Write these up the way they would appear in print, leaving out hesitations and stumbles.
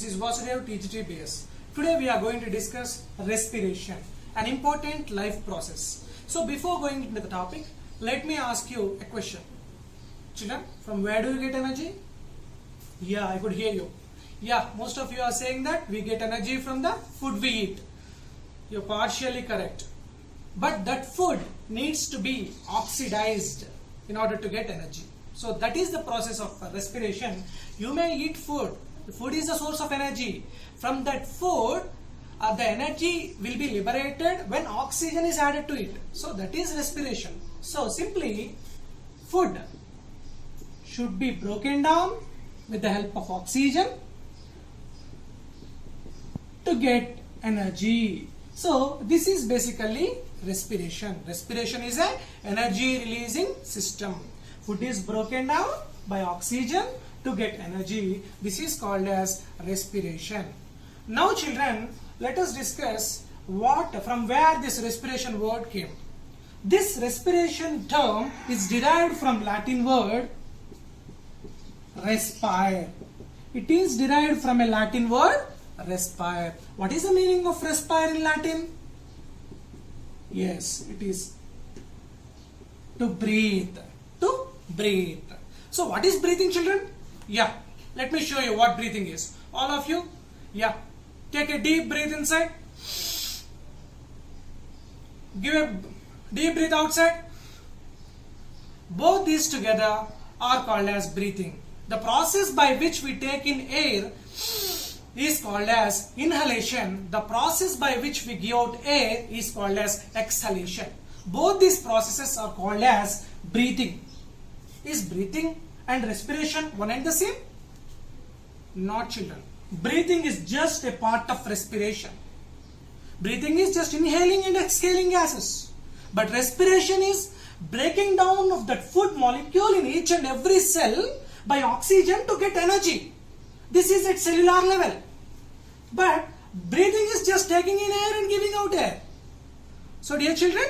This is Vasudev TGTBS. Today we are going to discuss respiration, an important life process. So before going into the topic, let me ask you a question. Children, from where do you get energy? Yeah, I could hear you. Yeah, most of you are saying that we get energy from the food we eat. You're partially correct. But that food needs to be oxidized in order to get energy. So that is the process of respiration. You may eat food. The food is the source of energy. From that food, the energy will be liberated when oxygen is added to it. So that is respiration. So simply, food should be broken down with the help of oxygen to get energy. So this is basically respiration. Respiration is an energy releasing system. Food is broken down by oxygen to get energy. This is called as respiration. Now children, let us discuss from where this respiration word came. This respiration term is derived from Latin word respire. It is derived from a Latin word respire. What is the meaning of respire in Latin? Yes, it is to breathe. To breathe. So what is breathing, children? Yeah, let me show you what breathing is. All of you, yeah, take a deep breath inside. Give a deep breath outside. Both these together are called as breathing. The process by which we take in air is called as inhalation. The process by which we give out air is called as exhalation. Both these processes are called as breathing. Is breathing and respiration one and the same? Not, children. Breathing is just a part of respiration. Breathing is just inhaling and exhaling gases. But respiration is breaking down of that food molecule in each and every cell by oxygen to get energy. This is at cellular level. But breathing is just taking in air and giving out air. So dear children,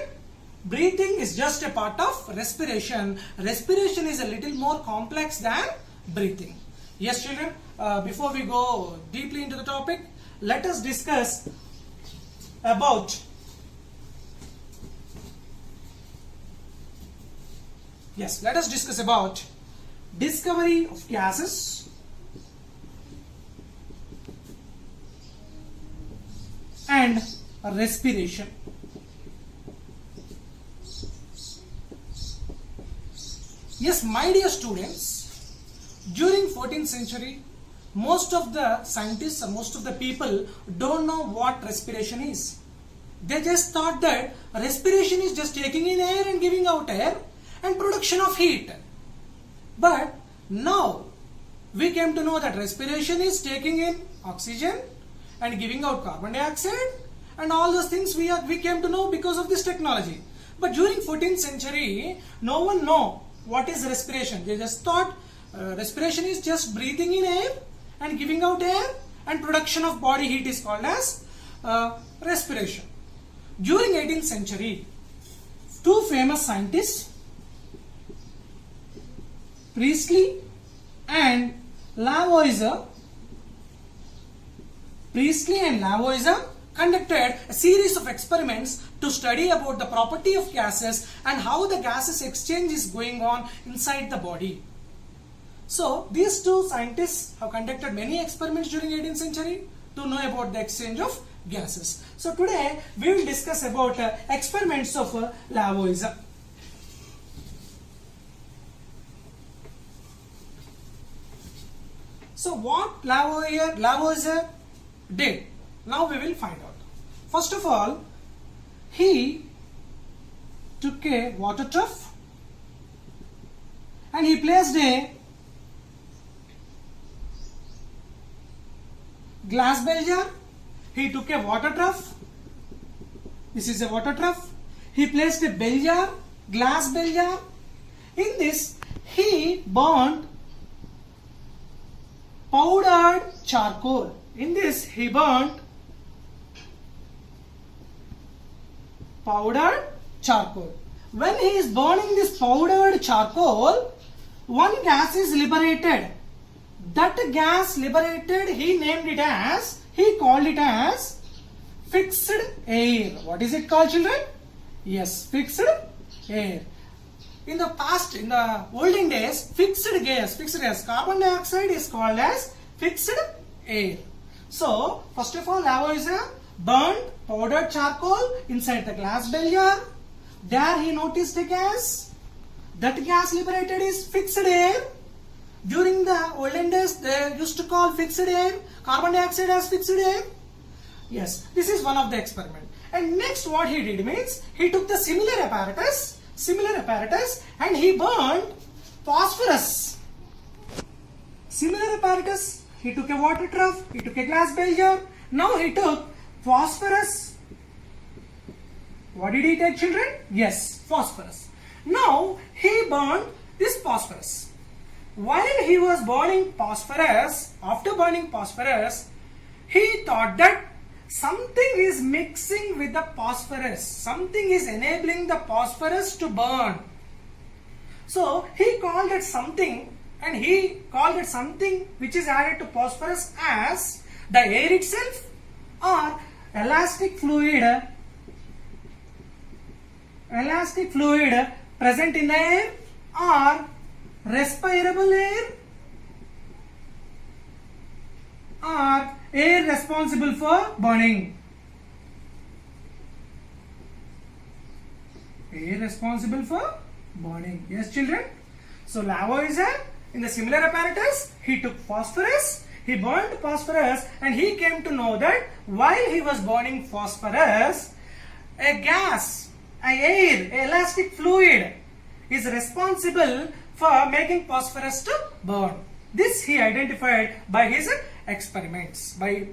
breathing is just a part of respiration. Respiration is a little more complex than breathing. Yes children, before we go deeply into the topic, let us discuss about discovery of gases and respiration. Yes, my dear students, during 14th century, most of the scientists or most of the people don't know what respiration is. They just thought that respiration is just taking in air and giving out air and production of heat. But now we came to know that respiration is taking in oxygen and giving out carbon dioxide, and all those things we came to know because of this technology. But during 14th century, no one knew what is respiration. They just thought respiration is just breathing in air and giving out air, and production of body heat is called as respiration. During 18th century, two famous scientists, Priestley and Lavoisier, conducted a series of experiments to study about the property of gases and how the gases exchange is going on inside the body. So these two scientists have conducted many experiments during 18th century to know about the exchange of gases. So today we will discuss about experiments of Lavoisier. So what Lavoisier did, now we will find out. First of all, he took a water trough and he placed a glass bell jar. He took a water trough. This is a water trough. He placed a bell jar, glass bell jar. In this, he burned powdered charcoal. In this, he burned powdered charcoal. When he is burning this powdered charcoal, one gas is liberated. that gas liberated, he called it as fixed air. What is it called, children? Yes, fixed air. In the past, in the olden days, fixed gas, carbon dioxide is called as fixed air. So, first of all, Lavoisier burned powdered charcoal inside the glass beaker. There he noticed a gas. That gas liberated is fixed air. During the olden days, they used to call fixed air, carbon dioxide as fixed air. Yes, this is one of the experiment. And next what he did means, he took the similar apparatus and he burned phosphorus. Similar apparatus, he took a water trough, he took a glass beaker. Now he took phosphorus. What did he take, children? Yes, phosphorus. Now he burned this phosphorus. While he was burning phosphorus, after burning phosphorus, he thought that something is mixing with the phosphorus. Something is enabling the phosphorus to burn. So he called it something, and he called it something which is added to phosphorus as the air itself, or elastic fluid present in the air, or respirable air, or air responsible for burning. Air responsible for burning. Yes, children. So Lavoisier, in the similar apparatus, he took phosphorus, he burned phosphorus, and he came to know that while he was burning phosphorus, a gas, an air, elastic fluid is responsible for making phosphorus to burn. This he identified by his experiments. By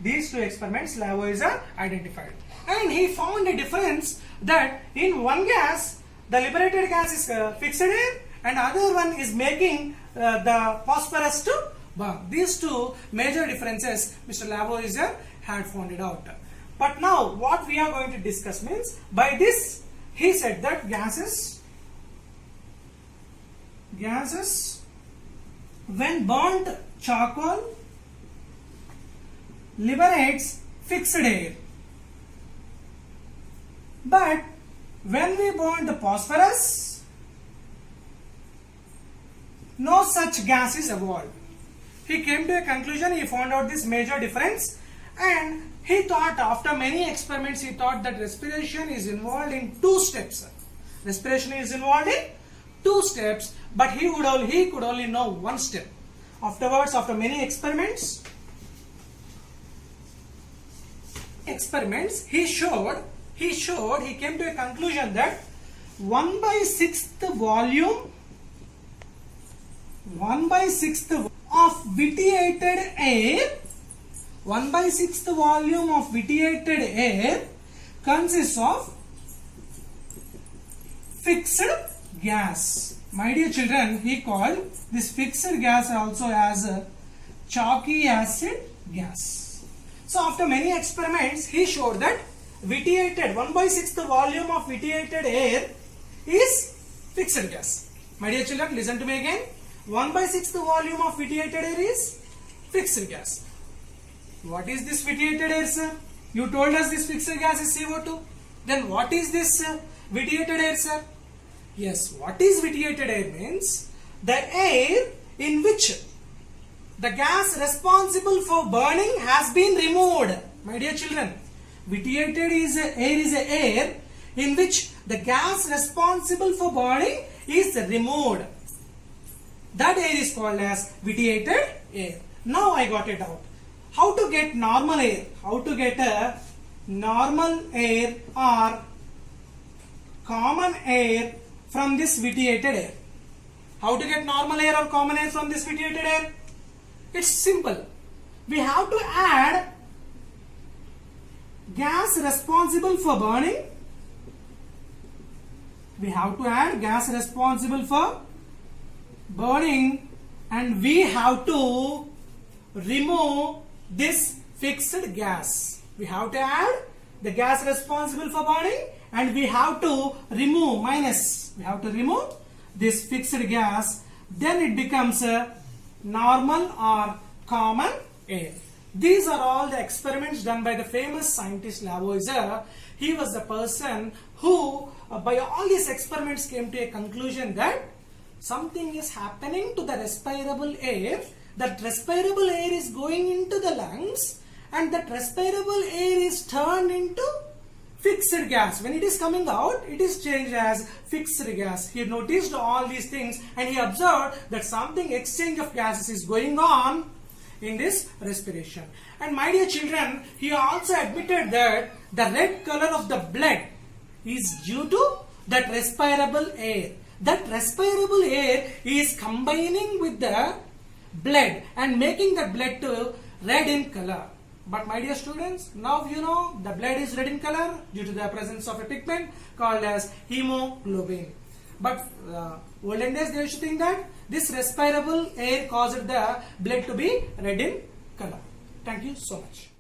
these two experiments, Lavoisier identified. And he found a difference that in one gas, the liberated gas is fixed air, and other one is making the phosphorus to burn. These two major differences Mr. Lavoisier had found it out. But now what we are going to discuss means, by this he said that gases when burnt charcoal liberates fixed air, but when we burn the phosphorus, no such gas is evolved. He came to a conclusion, he found out this major difference, and he thought, after many experiments, he thought that respiration is involved in two steps. Respiration is involved in two steps, but he could only know one step. Afterwards, after many experiments, he came to a conclusion that 1/6 volume of vitiated air, 1/6 volume of vitiated air consists of fixed gas. My dear children, he called this fixed gas also as a chalky acid gas. So after many experiments, he showed that vitiated 1/6 volume of vitiated air is fixed gas. My dear children, listen to me again. 1/6 volume of vitiated air is fixed gas. What is this vitiated air, sir? You told us this fixed gas is CO2. Then what is this vitiated air, sir? Yes, what is vitiated air means the air in which the gas responsible for burning has been removed. My dear children, vitiated is air in which the gas responsible for burning is removed. That air is called as vitiated air. Now I got it out. How to get normal air? How to get a normal air or common air from this vitiated air? How to get normal air or common air from this vitiated air? It's simple. We have to add gas responsible for burning. We have to add gas responsible for burning, and we have to remove this fixed gas. We have to add the gas responsible for burning, and we have to remove this fixed gas. Then it becomes normal or common air. These are all the experiments done by the famous scientist Lavoisier. He was the person who, by all these experiments, came to a conclusion that something is happening to the respirable air. That respirable air is going into the lungs, and that respirable air is turned into fixed gas. When it is coming out, it is changed as fixed gas. He noticed all these things and he observed that something exchange of gases is going on in this respiration. And my dear children, he also admitted that the red color of the blood is due to that respirable air. That respirable air is combining with the blood and making the blood to red in color. But my dear students, now you know the blood is red in color due to the presence of a pigment called as hemoglobin. But olden days they used to think that this respirable air caused the blood to be red in color. Thank you so much.